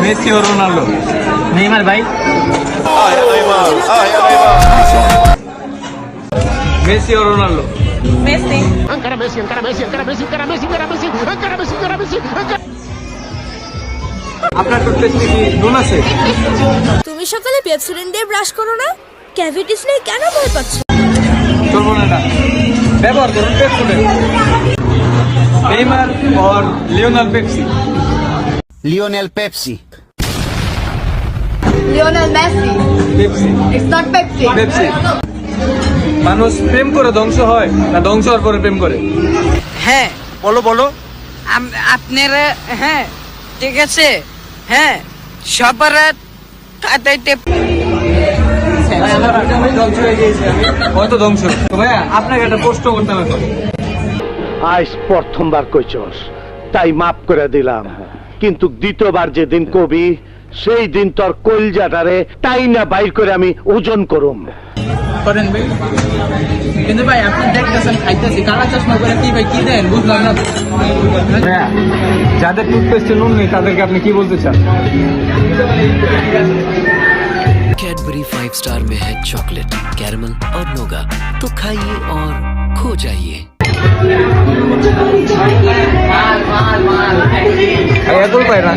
Messi ও Ronaldo? Neymar ভাই। Messi ও Ronaldo? Messi. Encara Messi, encara Messi, encara Messi, encara Messi, encara Messi, encara Messi, encara Messi, encara... আপনার টুথপেস্টে কি নুন আছে? তুমি সকালে পেপসোডেন্ট দিয়ে ব্রাশ করো না? ক্যাভিটিস নেই কেন ভয় পাচ্ছ? চলবো না এটা। ব্যবহার করুন পেপসোডেন্ট। নেইমার और Lionel Pepsi? Lionel Pepsi. Lionel Messi. Pepsi. It's not Pepsi. Pepsi. মানুষ প্রেম করে ধ্বংস হয় না ধ্বংস হওয়ার পরে প্রেম করে? হ্যাঁ বলো বলো আপনারা হ্যাঁ ঠিক আছে হ্যাঁ সবার খাতাইতে ধ্বংস হয়ে গিয়েছে আমি হয়তো ধ্বংস। তো ভাইয়া আপনাকে একটা প্রশ্ন করতে হবে। আজ প্রথমবার কইছস তাই মাফ করে দিলাম, কিন্তু দ্বিতীয়বার যেদিন কবি সেই দিন তোর কলজাটারে তাই না বাইর করে আমি ওজন করুম। করেন ভাই, কিন্তু ভাই আপনি দেখতেছেন খাইতেছি, কালা চশমা করে কি ভাই কি দেন বুঝলাম না। ভাইয়া যাদের টুথপেস্টে নুন নেই তাদেরকে আপনি কি বলতে চান? कैडबरी 5 स्टार में है चॉकलेट, कैरमल और नोगा, तो खाइए और खो जाइए। ভাইয়া বল পায় না।